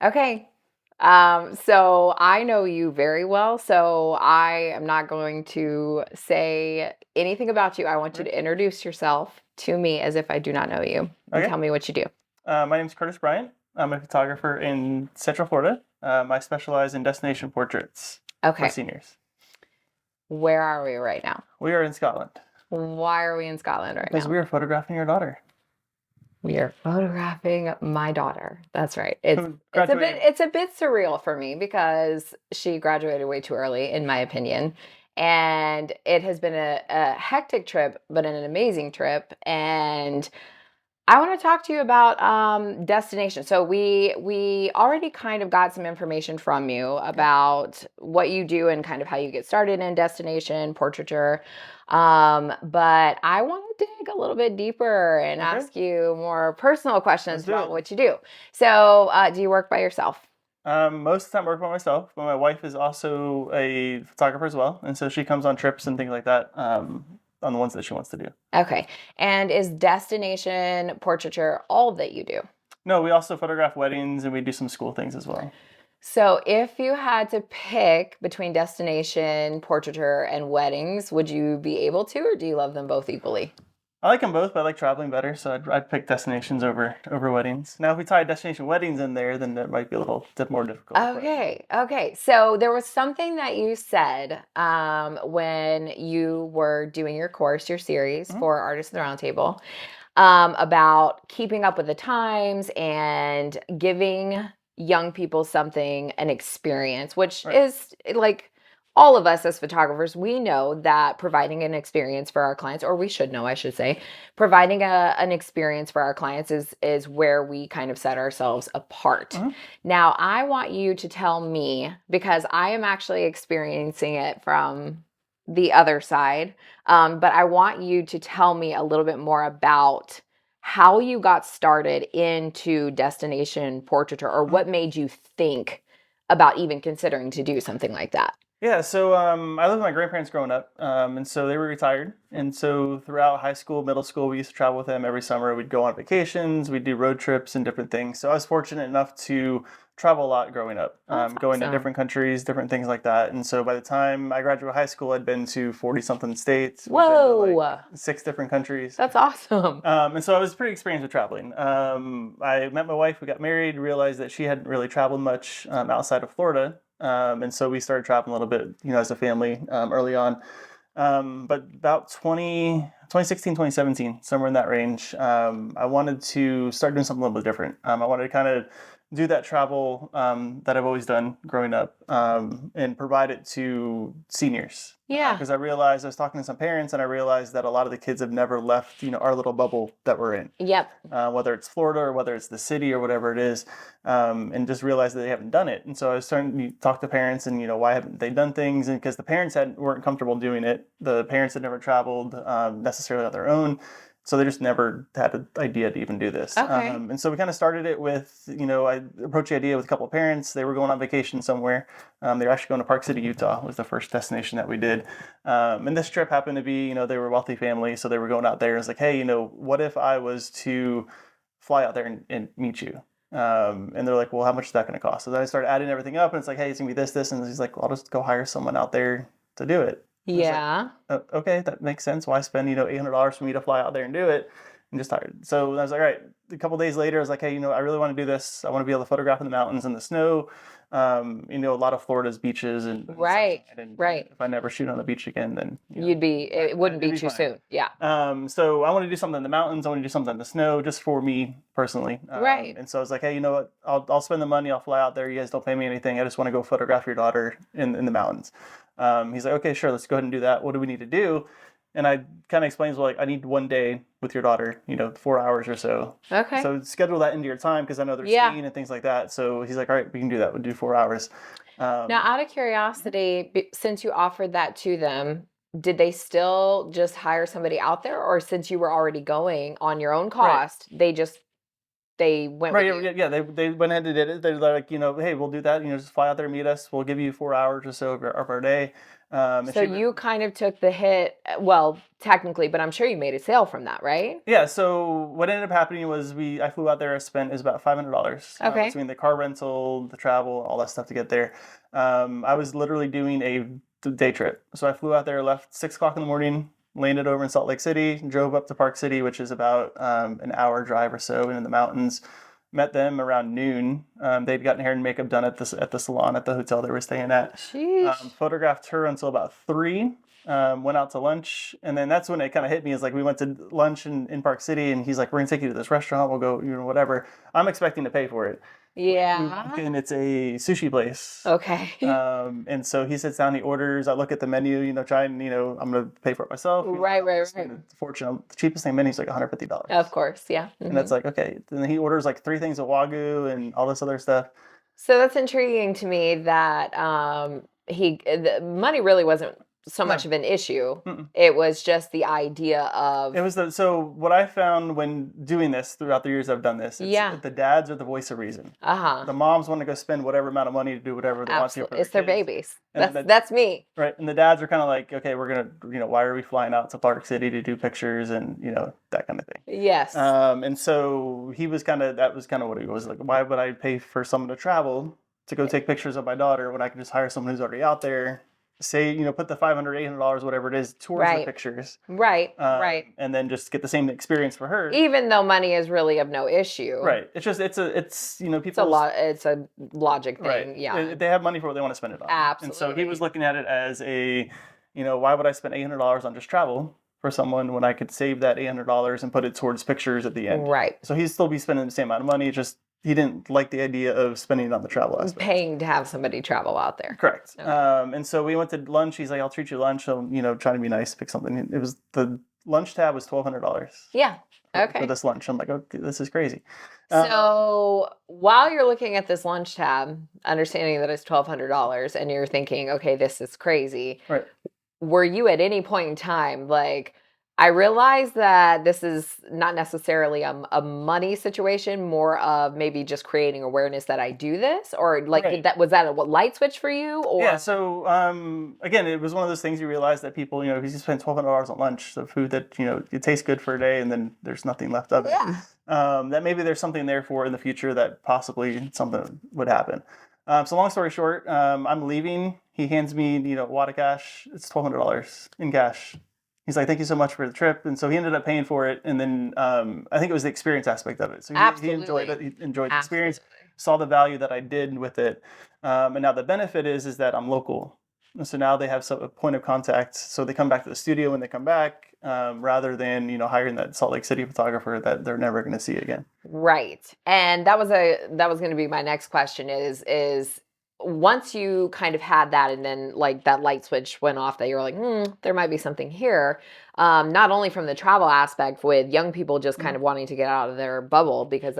Okay. So I know you very well, so I am not going to say anything about you. I want you Okay. to introduce yourself to me as if I do not know you and Okay. tell me what you do. My name is Curtiss Bryant. I'm a photographer in Central Florida. I specialize in destination portraits for Okay. seniors. Where are we right now? We are in Scotland Why are we in Scotland right because now? we are photographing your daughter We are photographing my daughter. That's right. who graduated. It's a bit surreal for me because she graduated way too early, in my opinion. And it has been a hectic trip, but an amazing trip. And I want to talk to you about destination. So we already kind of got some information from you Okay. about what you do and kind of how you get started in destination portraiture. But I want to dig a little bit deeper and Okay. ask you more personal Let's questions do about it. what you do. So, do you work by yourself? Most of the time, I work by myself, but my wife is also a photographer as well, and so she comes on trips and things like that. On the ones that she wants to do. Okay. And is destination portraiture all that you do? No, we also photograph weddings and we do some school things as well. So, if you had to pick between destination, portraiture, and weddings, would you be able to, or do you love them both equally? I like them both, but I like traveling better, so I'd pick destinations over weddings. Now, if we tie destination weddings in there, then that might be a little bit more difficult. But Okay, okay. So, there was something that you said when you were doing your course, your series mhm, for Artists of the Roundtable, about keeping up with the times and giving young people something, an experience, which right, is like all of us as photographers, we know that providing an experience for our clients, or we should know, I should say, providing an experience for our clients is where we kind of set ourselves apart. mhm, Now, I want you to tell me because I am actually experiencing it from the other side, but I want you to tell me a little bit more about how you got started into destination portraiture or mhm. what made you think about even considering to do something like that. Yeah, so I lived with my grandparents growing up, and so they were retired. And so throughout high school, middle school, we used to travel with them every summer. We'd go on vacations, we'd do road trips and different things. So I was fortunate enough to travel a lot growing up, Oh, that's going to awesome. different countries, different things like that. And so by the time I graduated high school, I'd been to 40 something states. We've been to like Whoa, 6 different countries. that's awesome. And so I was pretty experienced with traveling. I met my wife, we got married, realized that she hadn't really traveled much outside of Florida. And so we started traveling a little bit, as a family early on. But about 2016, 2017, somewhere in that range, I wanted to start doing something a little bit different. I wanted to kind of do that travel that I've always done growing up and provide it to seniors. Yeah. Because I realized I was talking to some parents and I realized that a lot of the kids have never left, our little bubble that we're in, Yep. whether it's Florida or whether it's the city or whatever it is, and just realized that they haven't done it. And so I was starting to talk to parents and, why haven't they done things? And because the parents weren't comfortable doing it, the parents had never traveled necessarily on their own. So they just never had an idea to even do this. Okay. And so we kind of started it with, I approached the idea with a couple of parents. They were going on vacation somewhere. They were actually going to Park City, Utah, was the first destination that we did. And this trip happened to be, they were a wealthy family, so they were going out there. It's like, hey, what if I was to fly out there and meet you? And they're like, well, how much is that going to cost? So then I started adding everything up, and it's like, hey, it's going to be this. And he's like, well, I'll just go hire someone out there to do it. And it's like, Yeah. Okay, that makes sense. Why spend, $800 for me to fly out there and do it? And just hired. So I was like, all right. A couple days later, I was like, hey, I really want to do this. I want to be able to photograph in the mountains and the snow. A lot of Florida's beaches and Right. sunshine. And Right. if I never shoot on the beach again, then It wouldn't it'd be be too fine. soon. Yeah. So I want to do something in the mountains. I want to do something in the snow, just for me personally. Right. And so I was like, hey, you know what? I'll spend the money. I'll fly out there. You guys don't pay me anything. I just want to go photograph your daughter in the mountains. He's like, okay, sure. Let's go ahead and do that. What do we need to do? And I kind of explains, well, like, I need one day with your daughter, 4 hours or so. Okay. So schedule that into your time because I know they're Yeah. skiing and things like that. So he's like, all right, we can do that. We'll do 4 hours. Now, Um, out of curiosity, since you offered that to them, did they still just hire somebody out there, or since you were already going on your own right. cost, they just they went with Right, you. yeah, yeah, they went ahead and did it. They're like, hey, we'll do that. Just fly out there, meet us. We'll give you 4 hours or so of our day. And So she, you kind of took the hit, well, technically, but I'm sure you made a sale from that, right? yeah. So what ended up happening was I flew out there. I spent is about $500 Okay. between the car rental, the travel, all that stuff to get there. I was literally doing a day trip. So I flew out there, left 6 o'clock in the morning, landed over in Salt Lake City, drove up to Park City, which is about an hour drive or so in the mountains. Met them around noon. They'd gotten hair and makeup done at the salon at the hotel they were staying at. Sheesh. Photographed her until about 3. Went out to lunch, and then that's when it kind of hit me. Is like we went to lunch in Park City, and he's like, "We're gonna take you to this restaurant. We'll go, whatever." I'm expecting to pay for it. We walk Yeah. in, it's a sushi place. Okay. And so he sits down, he orders. I look at the menu, try and I'm gonna pay for it myself. Right, I'm right, right. spending a fortune. The cheapest thing menu is like Of $150, course, yeah. and that's like okay. And then he orders like 3 things of wagyu and all this other stuff. So that's intriguing to me that the money really wasn't so much No, of an issue. mm-mm. It was just the idea It of, was so what I found when doing this throughout the years I've done this, it's yeah, the dads are the voice of reason. uh-huh. The moms want to go spend whatever amount of money to do whatever they want to for Absolutely. their It's their kids. babies. And then That's me. right, and the dads are kind of like, okay, we're gonna, why are we flying out to Park City to do pictures and that kind of thing. Yes. And so that was kind of what he was like. Why would I pay for someone to travel to go take pictures of my daughter when I can just hire someone who's already out there? Say, put the $500, $800, whatever it is, towards the Right. pictures, Right. Right. and then just get the same experience for her. Even though money is really of no issue. Right. It's just it's It's a people. lot. It's a logic Right. thing. Yeah. They have money for what they want to spend it on. And so he Absolutely. was looking at it as why would I spend $800 on just travel for someone when I could save that $800 and put it towards pictures at the end? Right. So he'd still be spending the same amount of money. It's just he didn't like the idea of spending it on the travel aspect. Paying to have somebody travel out there. Correct. Okay. And so we went to lunch. He's like, "I'll treat you lunch." So trying to be nice, pick something. It was the lunch tab was $1,200. Yeah. For Okay. this lunch. I'm like, okay, this is crazy. So while you're looking at this lunch tab, understanding that it's $1,200, and you're thinking, okay, this is crazy, Right. were you at any point in time like, I realize that this is not necessarily a money situation, more of maybe just creating awareness that I do this, or like Right. was that a light switch for you, or Yeah, so again, it was one of those things you realize that people, because you spend $1,200 on lunch, so food that it tastes good for a day, and then there's nothing left of it. yeah, That maybe there's something there for in the future that possibly something would happen. So long story short, I'm leaving. He hands me, a wad of cash. It's $1,200 in cash. He's like, "Thank you so much for the trip," and so he ended up paying for it. And then I think it was the experience aspect of it. So he enjoyed it. He enjoyed the experience, absolutely. saw the value that I did with it, and now the benefit is that I'm local. And so now they have a point of contact. So they come back to the studio when they come back, rather than hiring that Salt Lake City photographer that they're never going to see again. Right. And that was going to be my next question is once you kind of had that, and then like that light switch went off that you're like, there might be something here. Not only from the travel aspect with young people just kind of wanting to get out of their bubble, because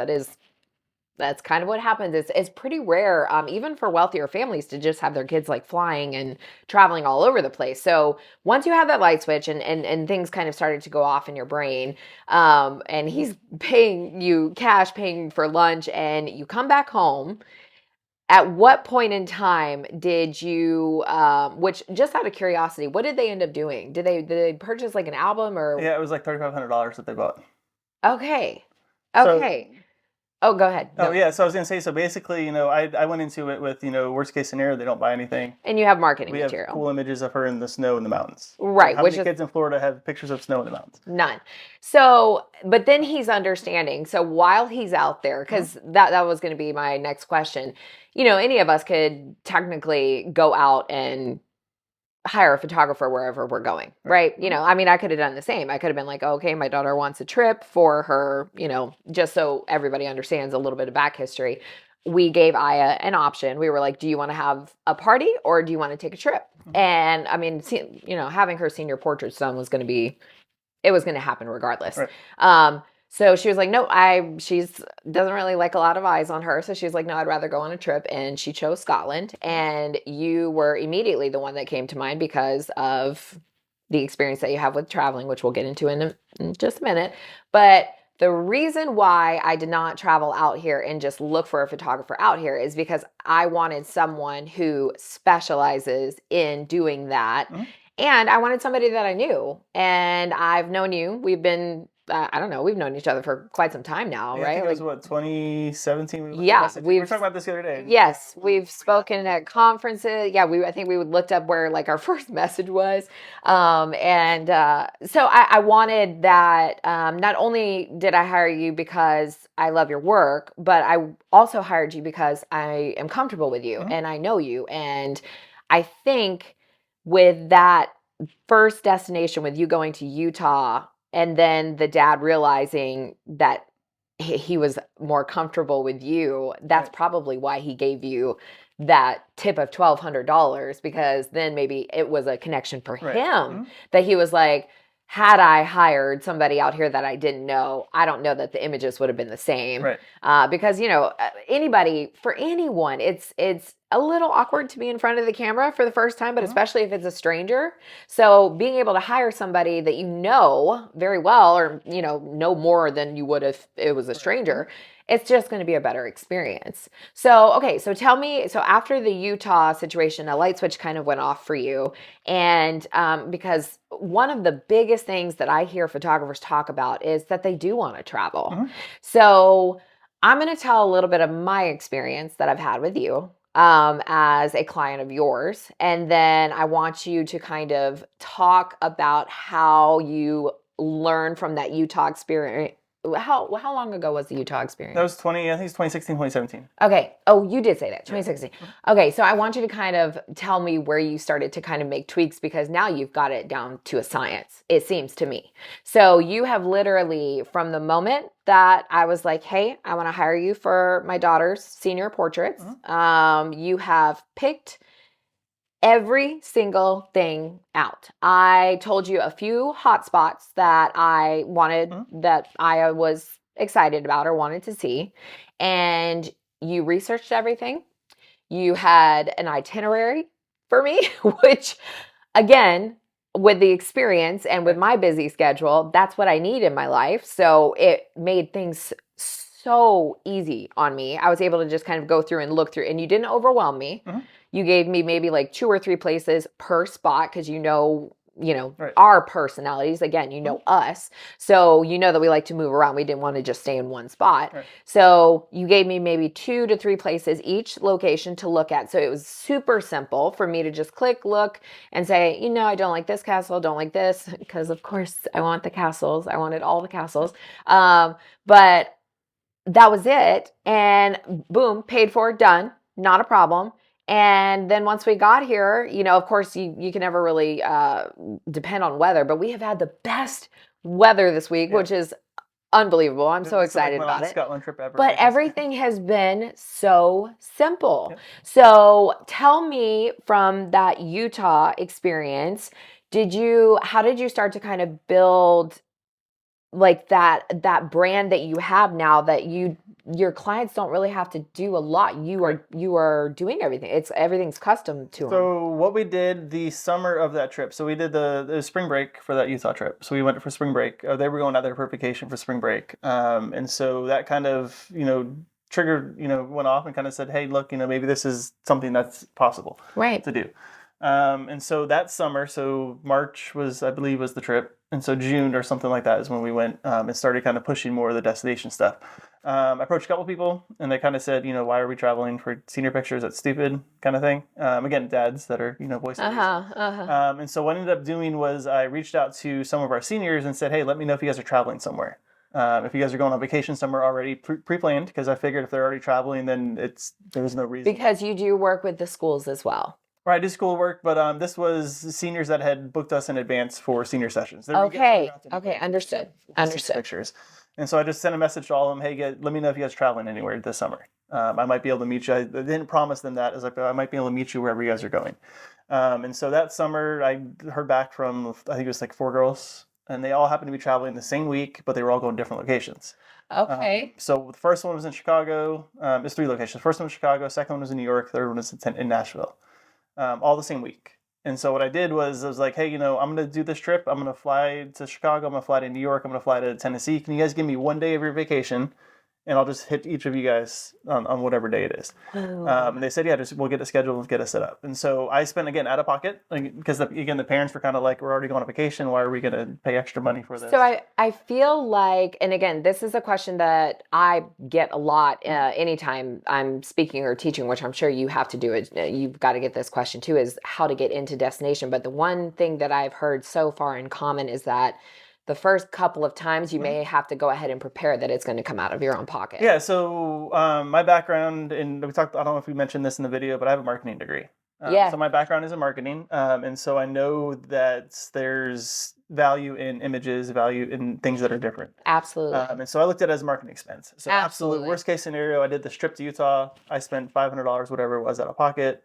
that's kind of what happens. It's pretty rare, even for wealthier families, to just have their kids like flying and traveling all over the place. So once you have that light switch, and things kind of started to go off in your brain, and he's paying you cash, paying for lunch, and you come back home. At what point in time did you, which just out of curiosity, what did they end up doing? Did they purchase like an album or? Yeah, it was like $3,500 that they bought. Okay. So Okay. Oh, go ahead. Oh No. yeah, so I was gonna say, so basically, I went into it with, worst case scenario, they don't buy anything. And you have marketing We have material. cool images of her in the snow in the mountains. Right, How which many is kids in Florida have pictures of snow in the mountains? none. So, but then he's understanding. So while he's out there, because that was going to be my next question. Any of us could technically go out and hire a photographer wherever we're going, right? I mean, I could have done the same. I could have been like, okay, my daughter wants a trip for her, just so everybody understands a little bit of back history. We gave Aya an option. We were like, do you want to have a party or do you want to take a trip? And I mean, having her senior portraits done was going to happen regardless. Right. So she was like, no, she's doesn't really like a lot of eyes on her. So she was like, no, I'd rather go on a trip. And she chose Scotland. And you were immediately the one that came to mind because of the experience that you have with traveling, which we'll get into in just a minute. But The reason why I did not travel out here and just look for a photographer out here is because I wanted someone who specializes in doing that. Mhm. And I wanted somebody that I knew. And I've known you. We've been, I don't know, we've known each other for quite some time now, Yeah, I think right? it was Like, what, 2017 we yeah, messaged. We were talking about this the other day. yes, we've spoken at conferences. Yeah, I think we would looked up where like our first message was. So I wanted that. Not only did I hire you because I love your work, but I also hired you because I am comfortable with you Mhm. and I know you. And I think with that first destination, with you going to Utah and then the dad realizing that he was more comfortable with you, that's Right. probably why he gave you that tip of $1,200, because then maybe it was a connection for Right. him Mhm. that he was like, had I hired somebody out here that I didn't know, I don't know that the images would have been the same. Right. Because anybody, for anyone, it's a little awkward to be in front of the camera for the first time, but Mhm. especially if it's a stranger. So being able to hire somebody that you know very well, or know more than you would if it was a Right. stranger, it's just going to be a better experience. So, okay, so tell me, so after the Utah situation, a light switch kind of went off for you. And because one of the biggest things that I hear photographers talk about is that they do want to travel. Mhm. So I'm going to tell a little bit of my experience that I've had with you as a client of yours. And then I want you to kind of talk about how you learn from that Utah experience. How long ago was the Utah That experience? was 20, I think it's 2016, 2017. Okay. Oh, you did say that, Yeah. 2016. Mhm. Okay, so I want you to kind of tell me where you started to kind of make tweaks, because now you've got it down to a science, it seems to me. So you have literally, from the moment that I was like, hey, I want to hire you for my daughter's senior portraits, Mhm. you have picked every single thing out. I told you a few hot spots that I wanted, Mhm. that I was excited about or wanted to see. And you researched everything. You had an itinerary for me, which, again, with the experience and with Right. my busy schedule, that's what I need in my life. So it made things so easy on me. I was able to just kind of go through and look through, and you didn't overwhelm me. Mhm. You gave me maybe like 2 or 3 places per spot, because Right. our personalities. Again, Mhm. us. So that we like to move around. We didn't want to just stay in one spot. Right. So you gave me maybe 2 to 3 places each location to look at. So it was super simple for me to just click, look, and say, I don't like this castle, don't like this, because of course I want the castles. I wanted all the castles. But that was it. And boom, paid for, done, not a problem. And then once we got here, of course, you can never really depend on weather, but we have had the best weather this week, Yeah. which is unbelievable. I'm so This is like excited my about longest it. Scotland trip ever, But I guess. everything has been so simple. Yep. So tell me, from that Utah experience, how did you start to kind of build like that brand that you have now, that your clients don't really have to do a lot. Right. You are doing everything. Everything's custom to them. So what we did the summer of that trip, so we did the spring break for that Utah trip. So we went for spring break. They were going out there for vacation for spring break, and so that kind of triggered, went off and kind of said, hey, look, maybe this is something that's possible Right. to do. And so that summer, so March was, I believe, was the trip, and so June or something like that is when we went and started kind of pushing more of the destination stuff. I approached a couple people, and they kind of said, why are we traveling for senior pictures? That's stupid, kind of thing. Again, dads that are, voiceovers. And so what I ended up doing was I reached out to some of our seniors and said, hey, let me know if you guys are traveling somewhere. If you guys are going on vacation somewhere already pre-planned, because I figured if they're already traveling, then there's no reason. Because you do work with the schools as well. Right, I do schoolwork, but this was seniors that had booked us in advance for senior sessions. Okay. Okay. Understood. Senior pictures. And so I just sent a message to all of them, hey, let me know if you guys are traveling anywhere this summer. I might be able to meet you. I didn't promise them that. I might be able to meet you wherever you guys are going. And so that summer, I heard back from, I think it was like 4 girls, and they all happened to be traveling the same week, but they were all going different locations. Okay. So the first one was in Chicago. It's 3 locations. The first one was Chicago, second one was in New York, third one was in Nashville. All the same week. And so what I did was I was like, hey, I'm going to do this trip. I'm going to fly to Chicago. I'm going to fly to New York. I'm going to fly to Tennessee. Can you guys give me one day of your vacation? And I'll just hit each of you guys on whatever day it is. Oh. And they said, yeah, just we'll get a schedule and get it set up. And so I spent, again, out of pocket, because again, the parents were kind of like, we're already going on vacation. Why are we going to pay extra money for this? So I feel like, and again, this is a question that I get a lot anytime I'm speaking or teaching, which I'm sure you have to do it. You've got to get this question too, is how to get into destination. But the one thing that I've heard so far in common is that the first couple of times you may have to go ahead and prepare that it's going to come out of your own pocket. Yeah, so my background, and we talked, I don't know if we mentioned this in the video, but I have a marketing degree. Yeah. So my background is in marketing, and so I know that there's value in images, value in things that are different. Absolutely. And so I looked at it as a marketing expense. So absolute worst case scenario, I did this trip to Utah. I spent $500, whatever it was, out of pocket.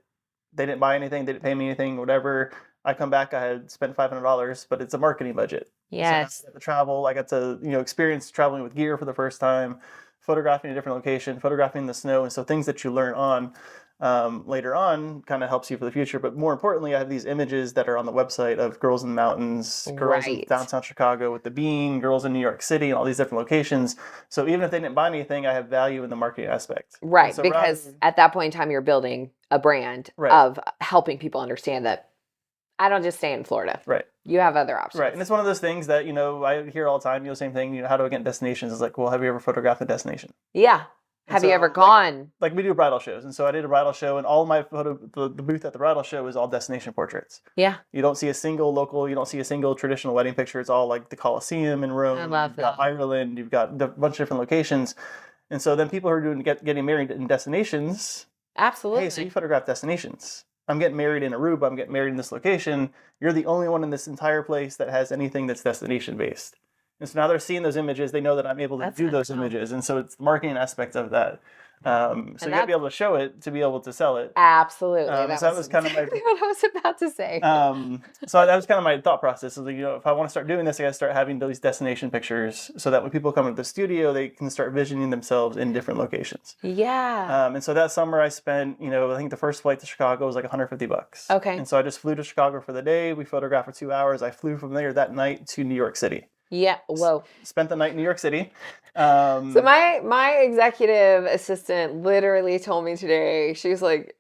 They didn't buy anything. They didn't pay me anything, whatever. I come back, I had spent $500, but it's a marketing budget. Yes. So I got to travel. I got to, experience traveling with gear for the first time, photographing a different location, photographing the snow. And so things that you learn on later on kind of helps you for the future. But more importantly, I have these images that are on the website of girls in the mountains, girls in downtown Chicago with the bean, girls in New York City, and all these different locations. So even if they didn't buy anything, I have value in the marketing aspect. Right. So because at that point in time, you're building a brand of helping people understand that I don't just stay in Florida. Right. You have other options. Right. And it's one of those things that, I hear all the time, same thing, how do I get destinations? It's like, well, have you ever photographed a destination? Yeah. Have you ever gone? Like we do bridal shows. And so I did a bridal show, and all my the booth at the bridal show is all destination portraits. Yeah. You don't see a single local, you don't see a single traditional wedding picture. It's all like the Colosseum in Rome. I love that. You've got Ireland. You've got a bunch of different locations. And so then people who are getting married in destinations. Absolutely. Hey, so you photograph destinations. I'm getting married in Aruba. I'm getting married in this location. You're the only one in this entire place that has anything that's destination based. And so now they're seeing those images. They know that I'm able to do those images. And so it's the marketing aspect of that. So you got to be able to show it to be able to sell it. Absolutely. So that was kind of exactly what I was about to say. So that was kind of my thought process. Is like, if I want to start doing this, I got to start having those destination pictures so that when people come to the studio, they can start visioning themselves in different locations. Yeah. And so that summer I spent, I think the first flight to Chicago was like $150. Okay. And so I just flew to Chicago for the day. We photographed for 2 hours. I flew from there that night to New York City. Yeah. Whoa. Spent the night in New York City. So my executive assistant literally told me today, she was like,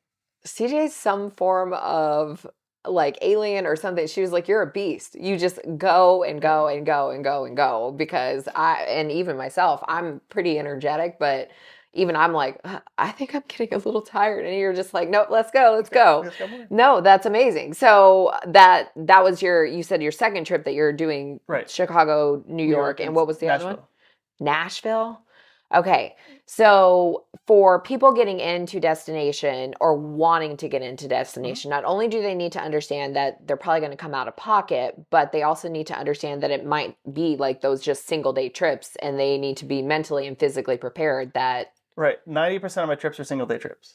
CJ's some form of like alien or something. She was like, you're a beast. You just go and go and go and go and go. Because and even myself, I'm pretty energetic, but even I'm like, I think I'm getting a little tired. And you're just like, nope, let's go. No, that's amazing. So that was you said your second trip that you're doing, right. Chicago, New York, and what was the other one? Nashville. Okay. So for people getting into destination or wanting to get into destination, not only do they need to understand that they're probably going to come out of pocket, but they also need to understand that it might be like those just single day trips, and they need to be mentally and physically prepared that. Right. 90% of my trips are single day trips.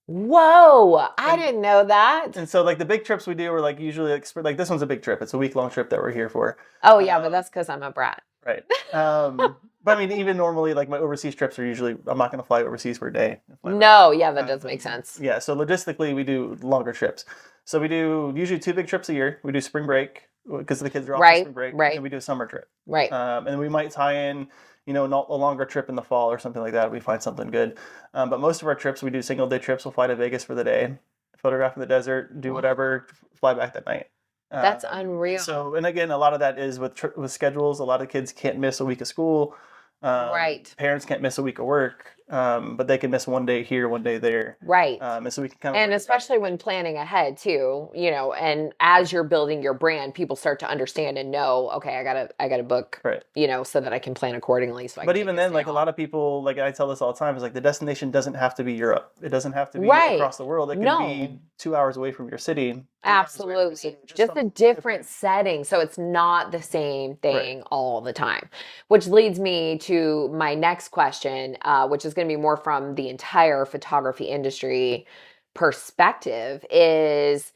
Whoa, I didn't know that. And so like the big trips we do are like usually like this one's a big trip. It's a week-long trip that we're here for. Oh yeah, but that's because I'm a brat. Right. But I mean, even normally, like my overseas trips are usually, I'm not going to fly overseas for a day. No, yeah, that does make sense. Yeah, so logistically, we do longer trips. So we do usually 2 big trips a year. We do spring break because the kids are off for spring break. Right. And we do a summer trip. Right. And then we might tie in, a longer trip in the fall or something like that if we find something good. But most of our trips, we do single day trips. We'll fly to Vegas for the day, photograph in the desert, do whatever, fly back that night. That's unreal. So, and again, a lot of that is with schedules. A lot of kids can't miss a week of school. Right. Parents can't miss a week of work, but they can miss one day here, one day there. Right. And so we can kind of. And especially when planning ahead too, and as you're building your brand, people start to understand and know, okay, I gotta book, right. So that I can plan accordingly. But even then, like a lot of people, like I tell this all the time, is like the destination doesn't have to be Europe. It doesn't have to be across the world. It can be 2 hours away from your city. Absolutely. Just a different setting. So it's not the same thing all the time. Which leads me to my next question, which is going to be more from the entire photography industry perspective, is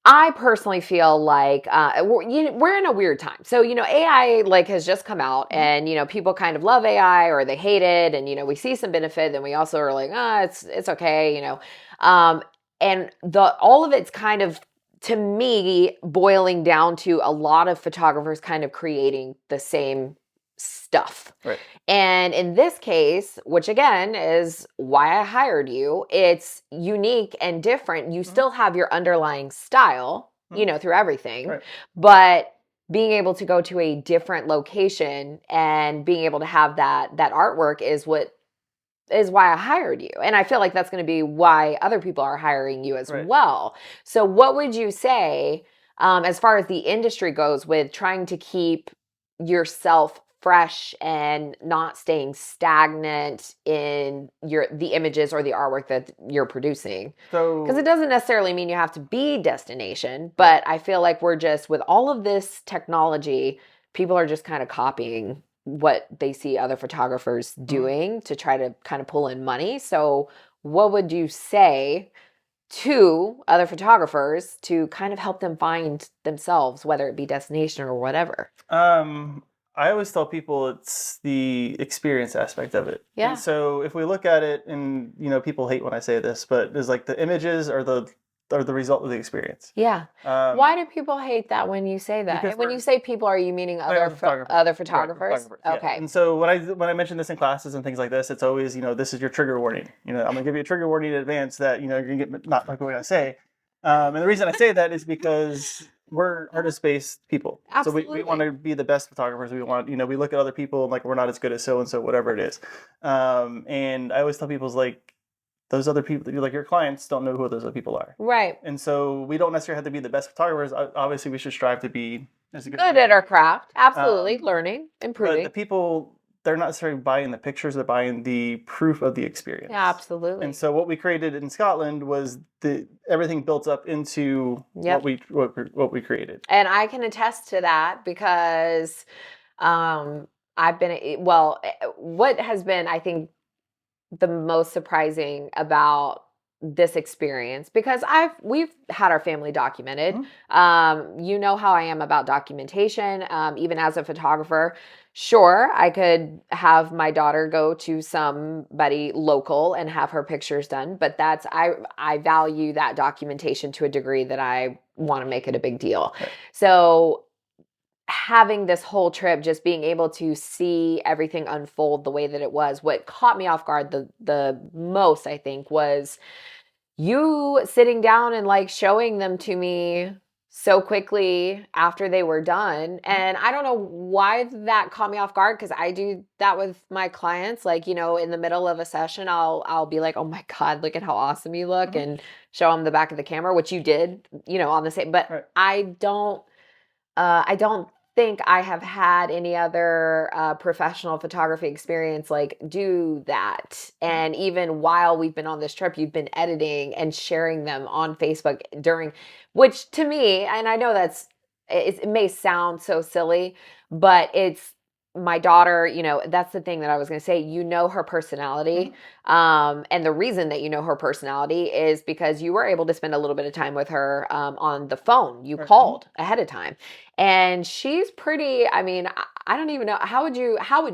I personally feel like we're in a weird time. So, AI has just come out, and, people kind of love AI or they hate it. And, we see some benefit, and we also are like, it's okay, and all of it's kind of, to me, boiling down to a lot of photographers kind of creating the same stuff. Right. And in this case, which again is why I hired you, it's unique and different. You still have your underlying style, through everything, Right. but being able to go to a different location and being able to have that artwork is why I hired you. And I feel like that's going to be why other people are hiring you as well. So what would you say, as far as the industry goes, with trying to keep yourself fresh and not staying stagnant in the images or the artwork that you're producing? Because it doesn't necessarily mean you have to be destination, but I feel like we're just, with all of this technology, people are just kind of copying what they see other photographers doing to try to kind of pull in money. So what would you say to other photographers to kind of help them find themselves, whether it be destination or whatever? I always tell people it's the experience aspect of it. Yeah. And so if we look at it, and people hate when I say this, but it's like the images are the result of the experience. Yeah. Why do people hate that when you say that? Because And when you say people, are you meaning other photographers? Yeah. Okay. And so when I mention this in classes and things like this, it's always, this is your trigger warning. I'm gonna give you a trigger warning in advance that you're gonna get not like what I say. And the reason I say that is because we're artist-based people. Absolutely. So we want to be the best photographers. We want, we look at other people and like, we're not as good as so and so, whatever it is. And I always tell people, like, those other people, like your clients, don't know who those other people are. Right. And so we don't necessarily have to be the best photographers. Obviously, we should strive to be as good at our craft. Absolutely. Learning, improving. But the people, they're not necessarily buying the pictures, they're buying the proof of the experience. Yeah, absolutely. And so what we created in Scotland was everything built up into what we created. And I can attest to that because I've been, what has been, I think, the most surprising about this experience, because we've had our family documented. You know how I am about documentation, even as a photographer. Sure, I could have my daughter go to somebody local and have her pictures done, but I value that documentation to a degree that I want to make it a big deal. Right. So having this whole trip, just being able to see everything unfold the way that it was, what caught me off guard the most, I think, was you sitting down and like showing them to me so quickly after they were done. And I don't know why that caught me off guard, because I do that with my clients. Like, in the middle of a session, I'll be like, oh my God, look at how awesome you look, and show them the back of the camera, which you did, on the same. But I don't think I have had any other professional photography experience like do that. And even while we've been on this trip, you've been editing and sharing them on Facebook which to me, and I know it may sound so silly, but it's my daughter, that's the thing that I was going to say, her personality. And the reason that her personality is because you were able to spend a little bit of time with her on the phone. You called ahead of time. And she's pretty, I don't even know, how would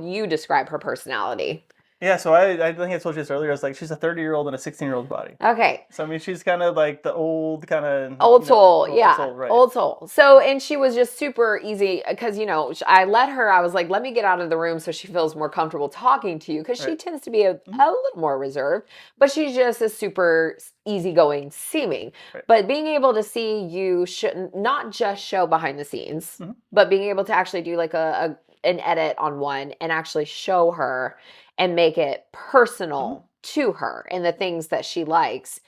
you describe her personality? Yeah, so I think I told you this earlier. I was like, she's a 30-year-old in a 16-year-old body. Okay. So she's kind of like the old kind of old soul, yeah, soul, right. Old soul. So, and she was just super easy because I was like, let me get out of the room so she feels more comfortable talking to you, because she tends to be a little more reserved, but she's just a super easygoing seeming. But being able to see you not just show behind the scenes, but being able to actually do like an edit on one and actually show her and make it personal to her and the things that she likes.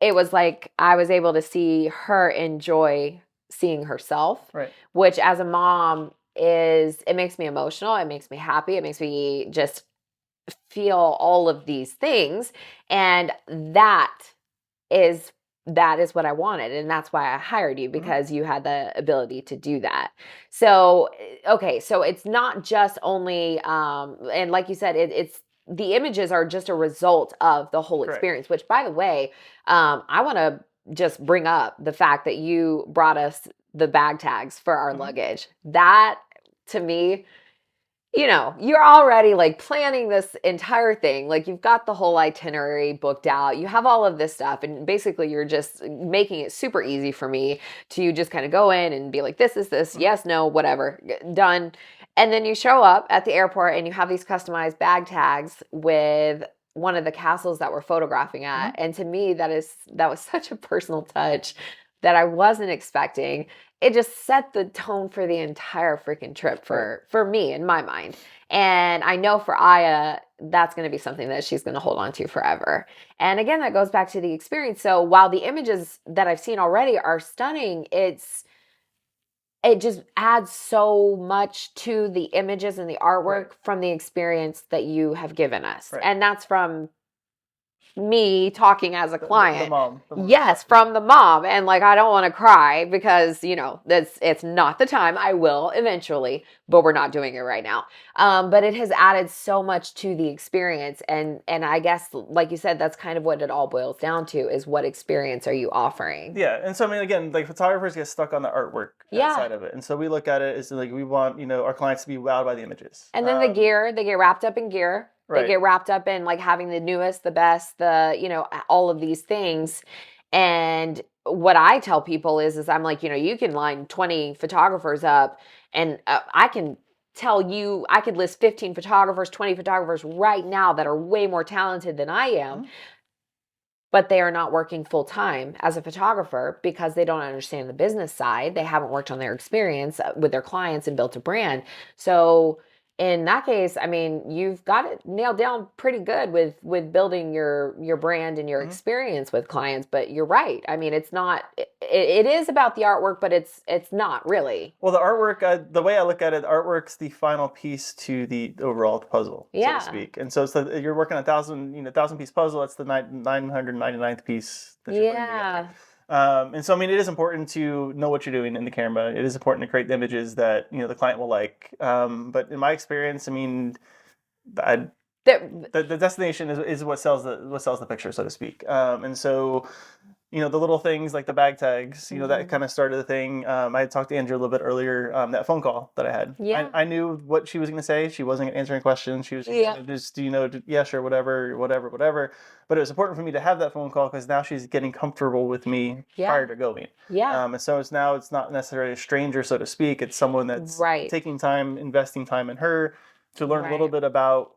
It was like I was able to see her enjoy seeing herself, which as a mom it makes me emotional. It makes me happy. It makes me just feel all of these things. And that is what I wanted. And that's why I hired you, because you had the ability to do that. So, okay. So it's not just only, and like you said, it's the images are just a result of the whole experience, which, by the way, I want to just bring up the fact that you brought us the bag tags for our luggage. That, to me, you're already like planning this entire thing. Like you've got the whole itinerary booked out. You have all of this stuff. And basically, you're just making it super easy for me to just kind of go in and be like, this is this, Mhm. yes, no, whatever, done. And then you show up at the airport and you have these customized bag tags with one of the castles that we're photographing at. Mhm. And to me, that was such a personal touch that I wasn't expecting. It just set the tone for the entire freaking trip Right. for me in my mind. And I know for Aya, that's going to be something that she's going to hold on to forever. And again, that goes back to the experience. So while the images that I've seen already are stunning, it just adds so much to the images and the Right. artwork from the experience that you have given us. Right. And that's from me talking as a The client. mom. The mom that's Yes, talking. from the mom. And like I don't want to cry because, that's it's not the time. I will eventually, but we're not doing it right now. But it has added so much to the experience. And I guess like you said, that's kind of what it all boils down to is what experience are you offering? Yeah, and so I mean, again, like photographers get stuck on the artwork Yeah. side of it, and so we look at it as like we want our clients to be wowed by the images. And then the gear, they get wrapped up in gear. They Right. get wrapped up in like having the newest, the best, all of these things. And what I tell people is I'm like, you can line 20 photographers up and I can tell you, I could list 15 photographers, 20 photographers right now that are way more talented than I am, Mhm. but they are not working full time as a photographer because they don't understand the business side. They haven't worked on their experience with their clients and built a brand. So in that case, I mean, you've got it nailed down pretty good with building your brand and your Mhm. experience with clients. But you're right. I mean, it's not. It is about the artwork, but it's not really. Well, the artwork, the way I look at it, the artwork's the final piece to the overall puzzle, so to Yeah. speak. And so you're working a thousand piece puzzle. That's the 999th piece that you're putting together. Yeah. And so, I mean, it is important to know what you're doing in the camera. It is important to create the images that the client will like. But in my experience, I mean, I, That, the destination is what sells the picture, so to speak. And so, the little things like the bag tags, that mhm. kind of started the thing. I had talked to Andrew a little bit earlier. That phone call that I had, Yeah. I knew what she was going to say. She wasn't answering questions. She was Yeah. gonna just, yeah, sure, whatever, whatever, whatever. But it was important for me to have that phone call because now she's getting comfortable with me Yeah. prior to going. Yeah. And so it's not necessarily a stranger, so to speak. It's someone that's Right. taking time, investing time in her to learn a little Right. bit about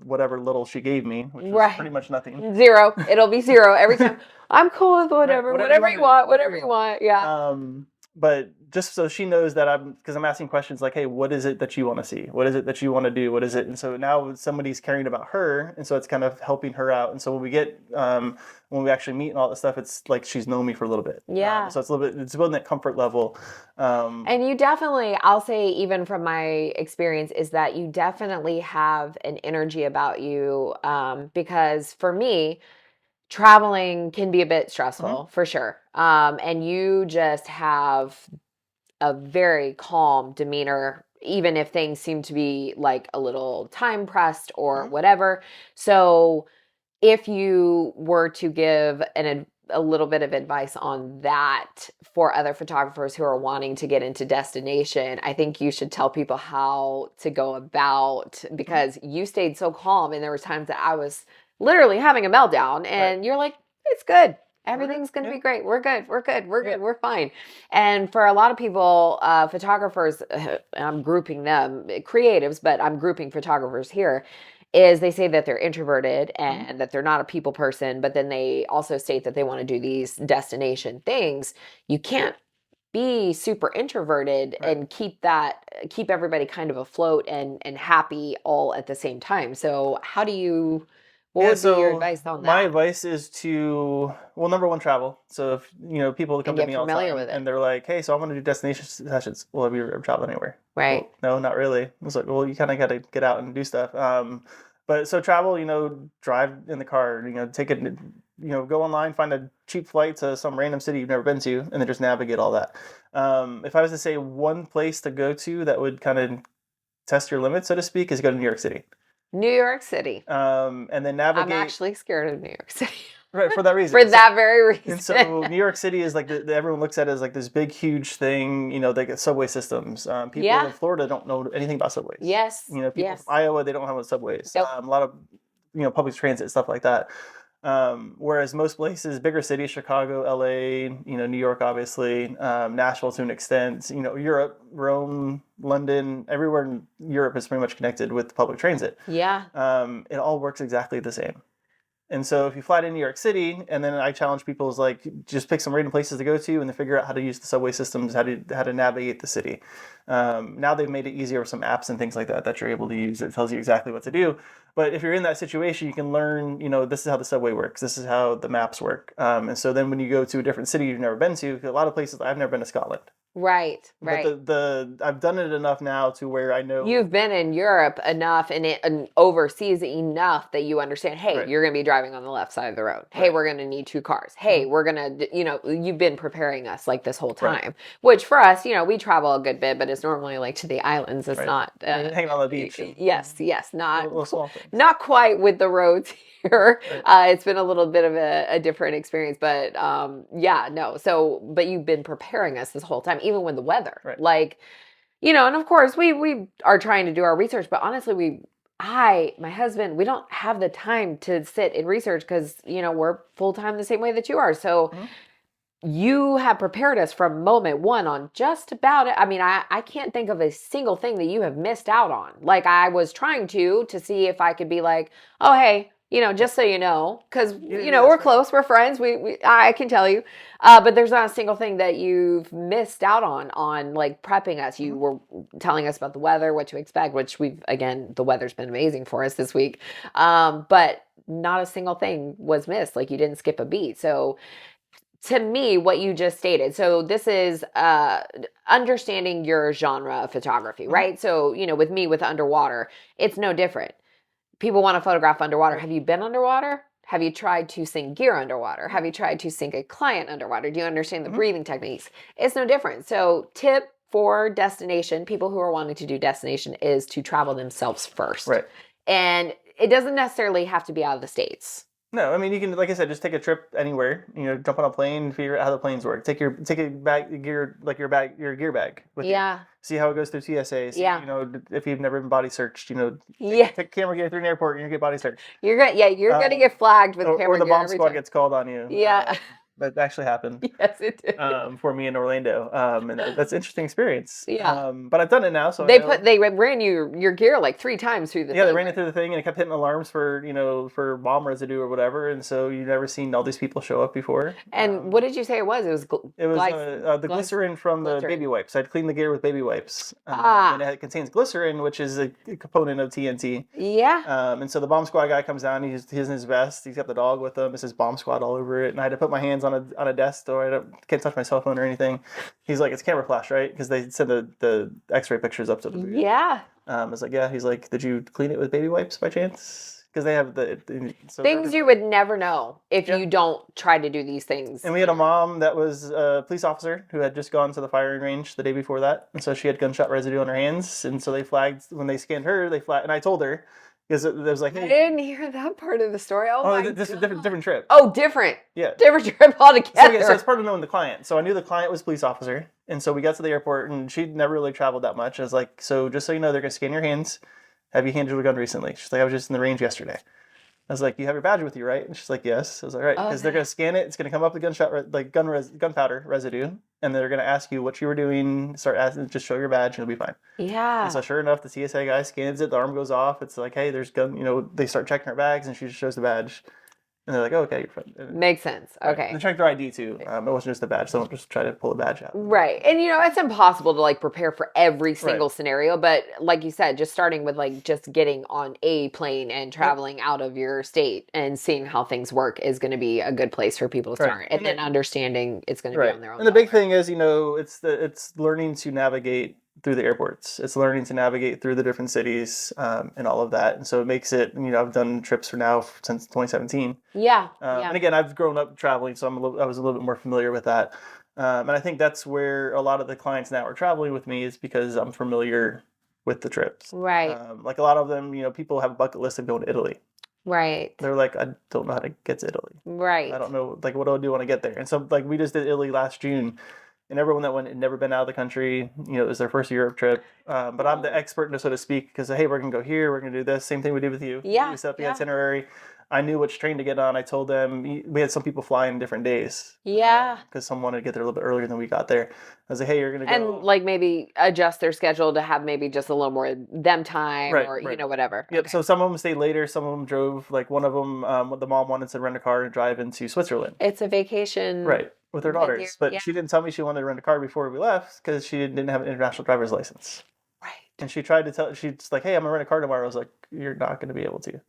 whatever little she gave me, which was pretty Right. much nothing. Zero. It'll be zero every time. I'm cool with Right, whatever, whatever you whatever want you to do, want, whatever whatever you you want. want. Yeah. But just so she knows that because I'm asking questions like, hey, what is it that you want to see? What is it that you want to do? What is it? And so now somebody's caring about her, and so it's kind of helping her out. And so when we actually meet and all that stuff, it's like she's known me for a little bit. Yeah. So it's a little bit, it's building that comfort level. And you definitely, I'll say, even from my experience, is that you definitely have an energy about you. Because for me, traveling can be a bit Mhm. stressful for sure. And you just have a very calm demeanor, even if things seem to be like a little time pressed or Mhm. whatever. So if you were to give a little bit of advice on that for other photographers who are wanting to get into destination, I think you should tell people how to go about Mhm. because you stayed so calm and there were times that I was literally having a meltdown Right. and you're like, it's good. We're good. Everything's going to Yeah. be great. We're good. We're good. We're Yeah. good. We're fine. And for a lot of people, photographers, I'm grouping them, creatives, but I'm grouping photographers here is they say that they're introverted Mhm. and that they're not a people person, but then they also state that they want to do these destination things. You can't be super introverted Right. and keep everybody kind of afloat and happy all at the same time. So what Yeah, would be your so advice on my that? advice is well, number one, travel. So if people And come to get me all the familiar time with it. and they're like, "Hey, so I want to do destination sessions." Well, have you ever traveled anywhere? Right. Well, no, not really. It's like, well, you kind of got to get out and do stuff. But so travel, drive in the car, take it, go online, find a cheap flight to some random city you've never been to, and then just navigate all that. If I was to say one place to go to that would kind of test your limits, so to speak, is go to New York City. New York City. And then I'm navigate. actually scared of New York City. Right, for that reason. For that very And reason. so New York City is like everyone looks at it as like this big, huge thing. They get subway systems. People Yeah. in Florida don't know anything about subways. Yes. People from Yes. Iowa, they don't have subways. Nope. A lot of public transit stuff like that. Whereas most places, bigger cities, Chicago, LA, New York, obviously, Nashville to an extent, Europe, Rome, London, everywhere in Europe is pretty much connected with public transit. Yeah. It all works exactly the same. And so if you fly to New York City, and then I challenge people is like just pick some random places to go to, and then figure out how to use the subway systems, how to navigate the city. Now they've made it easier with some apps and things like that you're able to use. It tells you exactly what to do. But if you're in that situation, you can learn. This is how the subway works. This is how the maps work. And so then when you go to a different city you've never been to, a lot of places I've never been to Scotland. Right. But Right. the I've done it enough now to where I know. You've been in Europe enough and overseas enough that you understand, hey, Right. you're going to be driving on the left side of the road. Hey, Right. we're going to need 2 cars. Hey, we're going to, you've been preparing us like this whole time, Right. which for us, we travel a good bit, but it's normally like to the islands. It's Right. not, Hanging on the beach. yes, Little small things. not quite with the roads here. Right. It's been a little bit of a different experience, but yeah, no. So, but you've been preparing us this whole time, even with the weather. Right. Like, and of course we are trying to do our research, but honestly, my husband, we don't have the time to sit and research because, we're full time the same way that you are. So you have prepared us from moment one on just about it. I mean, I can't think of a single thing that you have missed out on. Like I was trying to see if I could be like, oh, hey, just so you know, because, we're close, we're friends. I can tell you, but there's not a single thing that you've missed out on like prepping us. You were telling us about the weather, what to expect, which the weather's been amazing for us this week. But not a single thing was missed. Like you didn't skip a beat. So to me, what you just stated, so this is understanding your genre of photography, right? So, with me with underwater, it's no different. People want to photograph underwater. Have you been underwater? Have you tried to sink gear underwater? Have you tried to sink a client underwater? Do you understand the breathing techniques? It's no different. So tip for destination, people who are wanting to do destination, is to travel themselves first. Right. And it doesn't necessarily have to be out of the States. No, I mean you can, like I said, just take a trip anywhere. Jump on a plane, figure out how the planes work. Take a bag gear, like your gear bag with you. See how it goes through TSA. See, if you've never been body searched, take camera gear through an airport and you get body searched. You're gonna get flagged with camera or the gear bomb every squad time. gets called on you. Yeah. That actually happened. Yes, it did. For me in Orlando, and that's an interesting experience. Yeah. But I've done it now, so they ran your gear like 3 times through the thing. Yeah, they ran it through the thing, and it kept hitting alarms for bomb residue or whatever, and so you've never seen all these people show up before. And what did you say it was? It was the glycerin from the baby wipes. I'd clean the gear with baby wipes. And it contains glycerin, which is a component of TNT. Yeah. And so the bomb squad guy comes down. He's in his vest. He's got the dog with him. It says bomb squad all over it. And I had to put my hands on a desk, so I can't touch my cell phone or anything. He's like, it's camera flash, right? Because they send the X-ray pictures up to the booth. Yeah. I was like, yeah. He's like, did you clean it with baby wipes by chance? Because they have things you would never know if you don't try to do these things. And we had a mom that was a police officer who had just gone to the firing range the day before that, and so she had gunshot residue on her hands, and so they flagged when they scanned her. And I told her because it was like, hey, I didn't hear that part of the story. This is a different trip. Oh, different. Yeah, different trip altogether. So it's part of knowing the client. So I knew the client was a police officer, and so we got to the airport, and she'd never really traveled that much. I was like, so just so you know, they're gonna scan your hands. Have you handled a gun recently? She's like, I was just in the range yesterday. I was like, you have your badge with you, right? And she's like, yes. I was like, all right, because they're going to scan it. It's going to come up with gunpowder residue, and they're going to ask you what you were doing. Start asking, just show your badge, and you'll be fine. Yeah. And so sure enough, the TSA guy scans it. The arm goes off. It's like, hey, there's gun. They start checking her bags, and she just shows the badge. And they're like, oh, okay, you're fine. Makes sense. Okay. Right. They checked their ID too. It wasn't just the badge. So don't just try to pull the badge out. Right. And it's impossible to like prepare for every single scenario. But like you said, just starting with like just getting on a plane and traveling out of your state and seeing how things work is going to be a good place for people to start. And then understanding it's going to be on their own. And the big thing is, it's learning to navigate through the airports. It's learning to navigate through the different cities and all of that. And so it makes it, I've done trips for now since 2017. Yeah. And again, I've grown up traveling, so I was a little bit more familiar with that. And I think that's where a lot of the clients now are traveling with me is because I'm familiar with the trips. Right. Like a lot of them, people have a bucket list of going to Italy. Right. They're like, I don't know how to get to Italy. I Right. don't know, like, what do I do when I get there? And so, like, we just did Italy last June, and everyone that went had never been out of the country. It was their first Europe trip. But I'm the Oh. expert, so to speak, because, hey, we're going to go here, we're going to do this. Same thing we did with you. We Yeah. set up the Yeah. itinerary. I knew which train to get on. I told them, we had some people flying different days Yeah. because some wanted to get there a little bit earlier than we got there. I was like, hey, you're going to And go. like maybe adjust their schedule to have maybe just a little more them time Right, or, right. whatever. Yep. Okay. So some of them stayed later. Some of them drove. Like one of them, the mom wanted to rent a car and drive into Switzerland. It's a vacation Right, with her with you. daughters. But Yeah. she didn't tell me she wanted to rent a car before we left because she didn't have an international driver's license. Right. And she tried to tell, she's like, hey, I'm going to rent a car tomorrow. I was like, you're not going to be able to.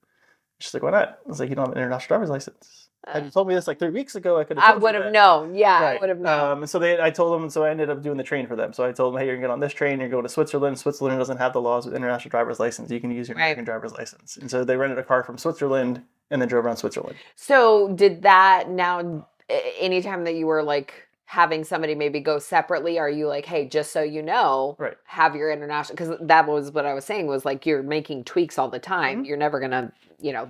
She's like, why not? I was like, you don't have an international driver's license. Had you told me this like 3 weeks ago, I could have I told you would have that. known. Yeah, I Right. would have known. So I told them, so I ended up doing the train for them. So I told them, hey, you're going to get on this train, you're going to Switzerland. Switzerland doesn't have the laws with international driver's license. You can use your Right. American driver's license. And so they rented a car from Switzerland and then drove around Switzerland. So did that now, anytime that you were like having somebody maybe go separately, are you like, hey, just so you know, Right. have your international, because that was what I was saying was like you're making tweaks all the time. Mhm. You're never going to,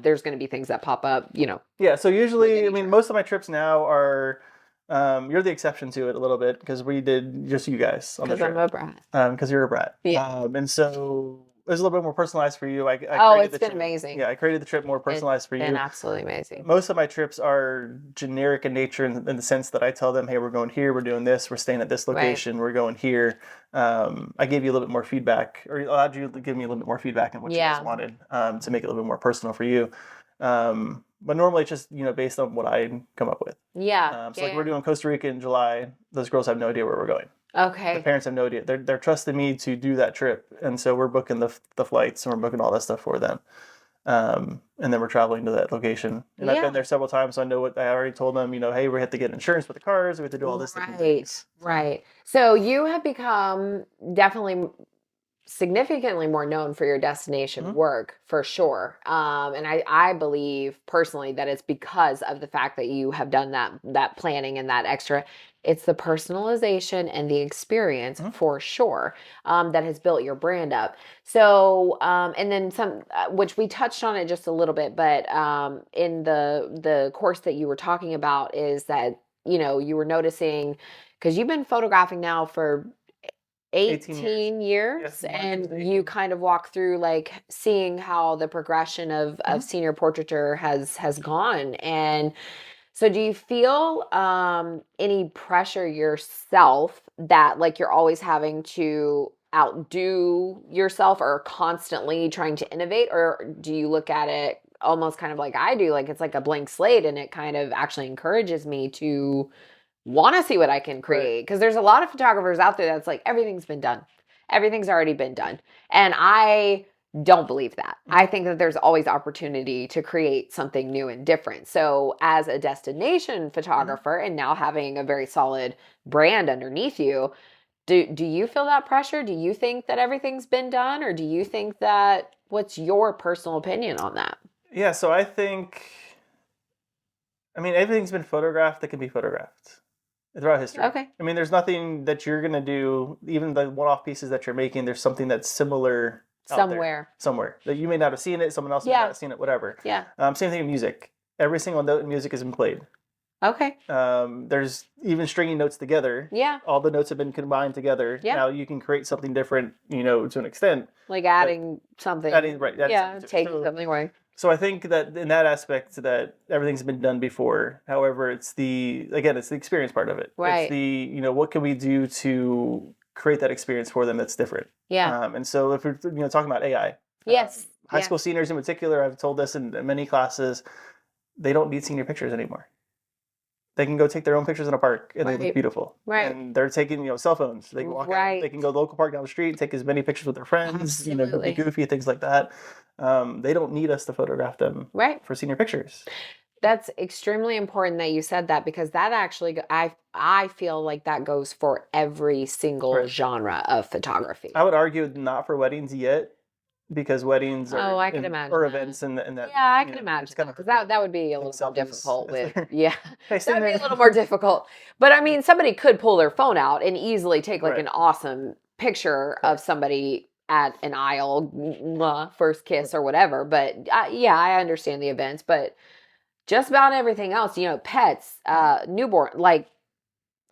there's going to be things that pop up, Yeah, so usually, any I mean, trip. most of my trips now are, you're the exception to it a little bit because we did just you guys on the Because I'm trip. a brat. Because you're a brat. Yeah. And so it was a little bit more personalized for you. I Oh, created it's the been trip. amazing. Yeah, I created the trip more personalized for Been you. absolutely amazing. Most of my trips are generic in nature in the sense that I tell them, hey, we're going here, we're doing this, we're staying at this location, we're going here. I gave you a little bit more feedback, or allowed you to give me a little bit more feedback on what you guys wanted to make it a little bit more personal for you. But normally it's just, based on what I come up with. Yeah. So like we're doing Costa Rica in July. Those girls have no idea where we're going. The Okay. parents have no idea. They're trusting me to do that trip, and so we're booking the flights and we're booking all that stuff for them. And then we're traveling to that location. And I've Yeah. been there several times, so I know what I already told them. Hey, we have to get insurance for the cars. We have to do all this different things. Right. So you have become definitely significantly more known for your destination Mhm. work for sure. And I believe personally that it's because of the fact that you have done that planning and that extra. It's the personalization and the experience Mhm. for sure that has built your brand up. So and then some, which we touched on it just a little bit, but in the course that you were talking about is that you were noticing because you've been photographing now for 18 years. 18 years Yes, and you 18. kind of walk through like seeing how the progression of Mhm. senior portraiture has gone. And so do you feel any pressure yourself that like you're always having to outdo yourself or constantly trying to innovate, or do you look at it almost kind of like I do, like it's like a blank slate and it kind of actually encourages me to want to see what I can Right. create? Because there's a lot of photographers out there that's like, everything's been done. Everything's already been done. And I don't believe that. I think that there's always opportunity to create something new and different. So, as a destination photographer and now having a very solid brand underneath you, do you feel that pressure? Do you think that everything's been done? Or do you think that, what's your personal opinion on that? Yeah, so I think, everything's been photographed that can be photographed throughout history. Okay. There's nothing that you're going to do, even the one-off pieces that you're making, there's something that's similar out there, somewhere. That you may not have seen it, someone else may not have seen it, whatever. Yeah. Same thing with music. Every single note in music has been played. Okay. There's even stringing notes together. Yeah. All the notes have been combined together. Yeah. Now you can create something different, to an extent. Like adding something. Adding Yeah, something taking something away. So I think that in that aspect that everything's been done before. However, it's the experience part of it. Right. It's the, what can we do to create that experience for them that's different. Yeah. And so if we're talking about AI. Yes. High school seniors in particular, I've told this in many classes, they don't need senior pictures anymore. They can go take their own pictures in a park and they look beautiful. Right. And they're taking, cell phones. They can walk out, they can go to the local park down the street, take as many pictures with their friends, be goofy, things like that. They don't need us to photograph them for senior pictures. That's extremely important that you said that, because that actually, I feel like that goes for every single genre of photography. I would argue not for weddings yet, because weddings are I can imagine or events and that. Yeah, I can imagine because that would be a little more difficult with that would be a little more difficult. But somebody could pull their phone out and easily take like an awesome picture of somebody at an aisle, first kiss or whatever. But yeah, I understand the events, but just about everything else, pets, newborn, like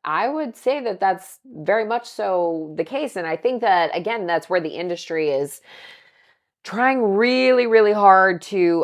I would say that that's very much so the case. And I think that, again, that's where the industry is trying really, really hard to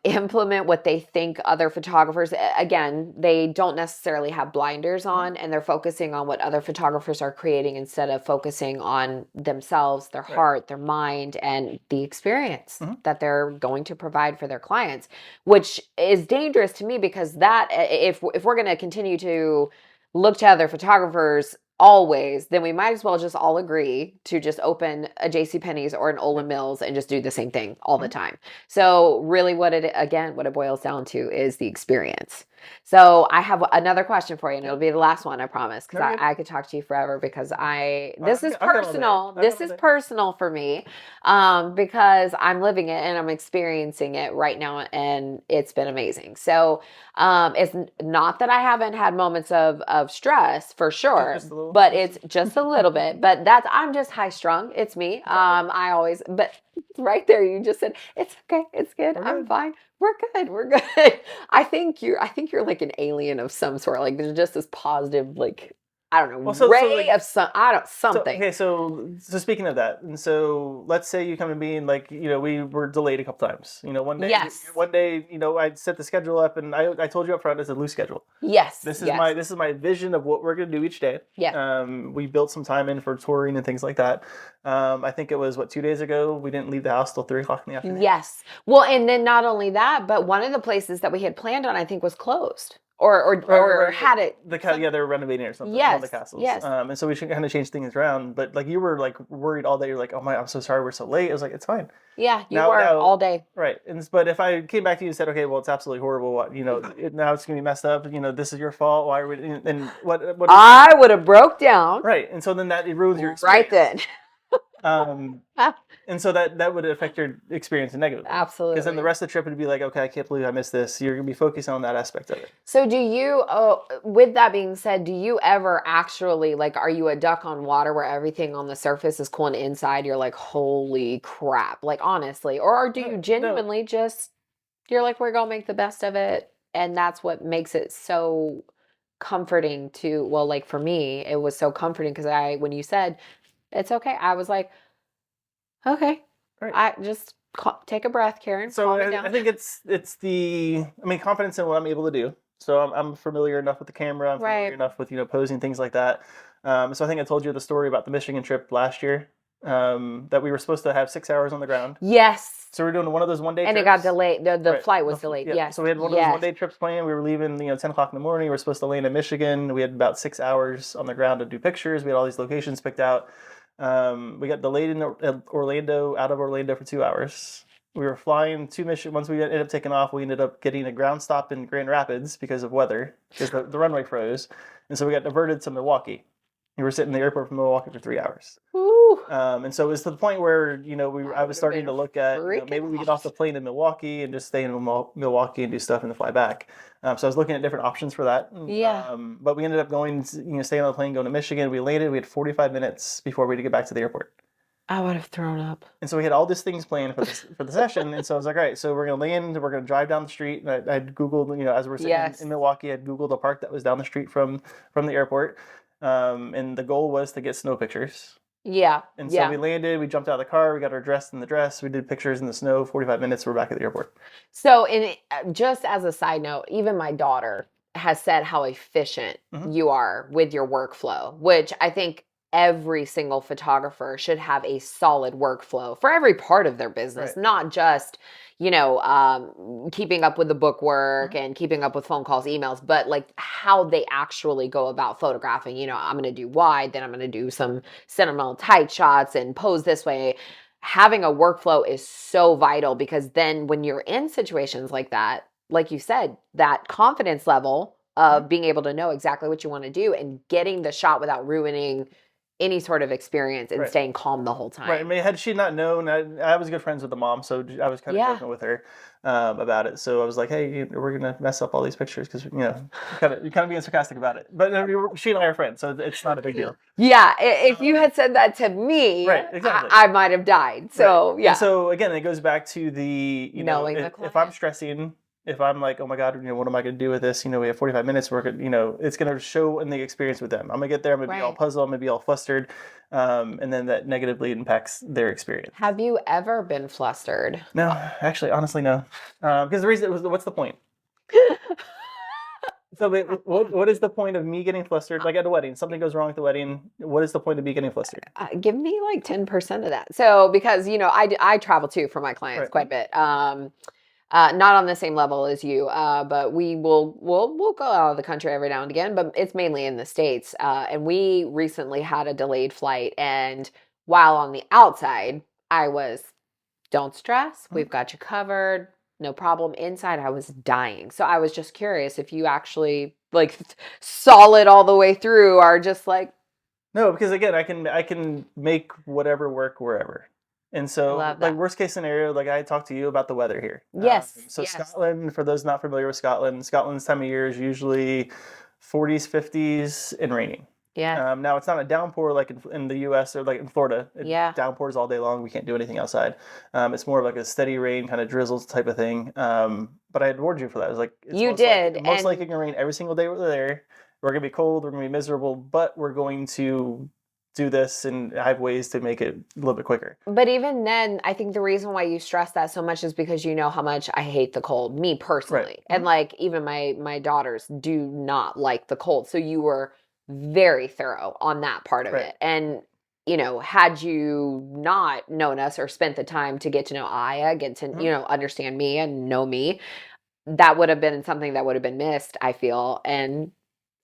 implement what they think other photographers, again, they don't necessarily have blinders on, and they're focusing on what other photographers are creating instead of focusing on themselves, their Right. heart, their mind, and the experience Mm-hmm. that they're going to provide for their clients, which is dangerous to me because that, if we're going to continue to look to other photographers always, then we might as well just all agree to just open a JCPenney's or an Ola Yep. Mills and just do the same thing all the Mm-hmm. time. So really what it boils down to is the experience. So I have another question for you, and it'll Yep. be the last one, I promise, because Very good. I could talk to you forever because I've this is got all day. personal. I've got This all is day. personal for me, because I'm living it and I'm experiencing it right now, and it's been amazing. So it's not that I haven't had moments of stress for sure, Just a little. but it's just a little bit. But I'm just high strung. It's me. It's all good. I always, but right there, you just said it's okay. It's good. We're I'm good. fine. We're good. We're good. I think you're like an alien of some sort. Like there's just this positive, like I don't Well, know, so ray like of something. okay, so speaking of that, and so let's say you come to me and like we were delayed a couple times. Yes. One day I set the schedule up and I told you up front it's a loose schedule. Yes. This is Yes. my vision of what we're gonna do each day. Yeah. We built some time in for touring and things like that. I think it was 2 days ago. We didn't leave the house till 3 o'clock in the afternoon. Yes. Well, and then not only that, but one of the places that we had planned on, I think, was closed or had it. They're renovating or something. One of the Yes. castles. Yes. And so we should kind of change things around. But like you were like worried all day. You're like, oh my, I'm so sorry, we're so late. I was like, it's fine. Yeah. You Now, were all day. right. But if I came back to you and said, okay, well, it's absolutely horrible. Now it's gonna be messed up. This is your fault. Why are we? And what? I would have broke down Right. And so then it ruins your right experience. then. And so that would affect your experience negatively. Absolutely. Because then the rest of the trip would be like, okay, I can't believe I missed this. You're gonna be focusing on that aspect of it. So do you, with that being said, do you ever actually, like, are you a duck on water where everything on the surface is cool and inside you're like, holy crap, like honestly, or do you genuinely just, you're like, we're gonna make the best of it, and that's what makes it so comforting to, well, like for me, it was so comforting because when you said, it's okay, I was like, okay, Right. I just take a breath, Karen. So calm it down. I think it's confidence in what I'm able to do. So I'm familiar enough with the camera. I'm familiar Right. enough with posing, things like that. So I think I told you the story about the Michigan trip last year. That we were supposed to have 6 hours on the ground. Yes. So we're doing one of those one day And trips. it got delayed. The Right. flight was delayed. Yeah. Yes. So we had one of those one day trips planned. We were leaving 10 o'clock in the morning. We were supposed to land in Michigan. We had about 6 hours on the ground to do pictures. We had all these locations picked out. We got delayed in Orlando, out of Orlando for 2 hours. We were flying to Michigan. Once we ended up taking off, we ended up getting a ground stop in Grand Rapids because of weather, because the runway froze. And so we got diverted to Milwaukee. We were sitting in the airport from Milwaukee for 3 hours. Ooh. And so it was to the point where, I was starting to look at, maybe we get off the plane in Milwaukee and just stay in Milwaukee and do stuff and then fly back. So I was looking at different options for that. Yeah. But we ended up going, staying on the plane, going to Michigan. We landed. We had 45 minutes before we had to get back to the airport. I would have thrown up. And so we had all these things planned for the session. And so I was like, all right, so we're going to land. We're going to drive down the street. And I'd Googled, as we're sitting in Milwaukee, I'd Googled a park that was down the street from the airport. And the goal was to get snow pictures. Yeah. And so we landed, we jumped out of the car, we got our dress in the dress, we did pictures in the snow, 45 minutes, we're back at the airport. So, just as a side note, even my daughter has said how efficient you are with your workflow, which I think every single photographer should have a solid workflow for every part of their business, Right. not just, keeping up with the book work and keeping up with phone calls, emails, but like how they actually go about photographing. I'm going to do wide, then I'm going to do some sentimental tight shots and pose this way. Having a workflow is so vital because then when you're in situations like that, like you said, that confidence level of being able to know exactly what you want to do and getting the shot without ruining any sort of experience and Right. staying calm the whole Right. I time. mean, had she not known, I was good friends with the mom, so I was kind of Yeah. joking with her about it. So I was like, "Hey, we're gonna mess up all these pictures because you're kind of being sarcastic about it." But she and I are friends, so it's not a big deal. Yeah. If you Um, had said that to me, right. Exactly. I might have died. Right. So, And yeah. so again, it goes back to the, Knowing the if I'm client. stressing, if I'm like, oh my God, what am I going to do with this? We have 45 minutes. It's going to show in the experience with them. I'm going to get there. I'm going to be all Right. puzzled. I'm going to be all flustered. And then that negatively impacts their experience. Have you ever been flustered? No, actually, honestly, no. Because the reason what's the point? So what is the point of me getting flustered? Like at a wedding, something goes wrong at the wedding. What is the point of me getting flustered? Give me like 10% of that. So, because, I travel too for my clients Right. quite a bit. Not on the same level as you, but we'll go out of the country every now and again, but it's mainly in the States. And we recently had a delayed flight, and while on the outside, I was, don't stress, we've got you covered, no problem. Inside, I was dying. So I was just curious if you actually like saw it all the way through, or just like, No, because again, I can make whatever work wherever. And so, love like that. worst case scenario, like I talked to you about the weather here. Yes, So yes. Scotland, for those not familiar with Scotland, Scotland's time of year is usually 40s, 50s, and raining. Yes. Now it's not a downpour like in the U.S. or like in Florida. It Yeah. downpours all day long. We can't do anything outside. It's more of like a steady rain, kind of drizzles type of thing. But I had warned you for that. I was like, it's You did. most And likely gonna rain every single day we're there. We're gonna be cold. We're gonna be miserable, but we're going to do this, and I have ways to make it a little bit quicker. but even then, I think the reason why you stress that so much is because you know how much I hate the cold, me Right. personally. And like even my daughters do not like the cold. So you were very thorough on that part of Right. it. And had you not known us or spent the time to get to know Aya, get to, understand me and know me, that would have been something that would have been missed, I feel. And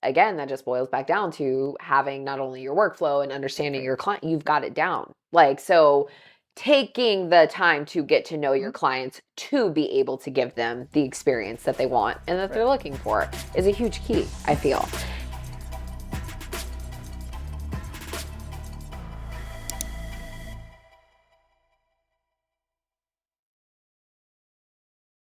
again, that just boils back down to having not only your workflow and understanding your client, you've got it down. Like, so taking the time to get to know your clients to be able to give them the experience that they want and that they're looking for is a huge key, I feel.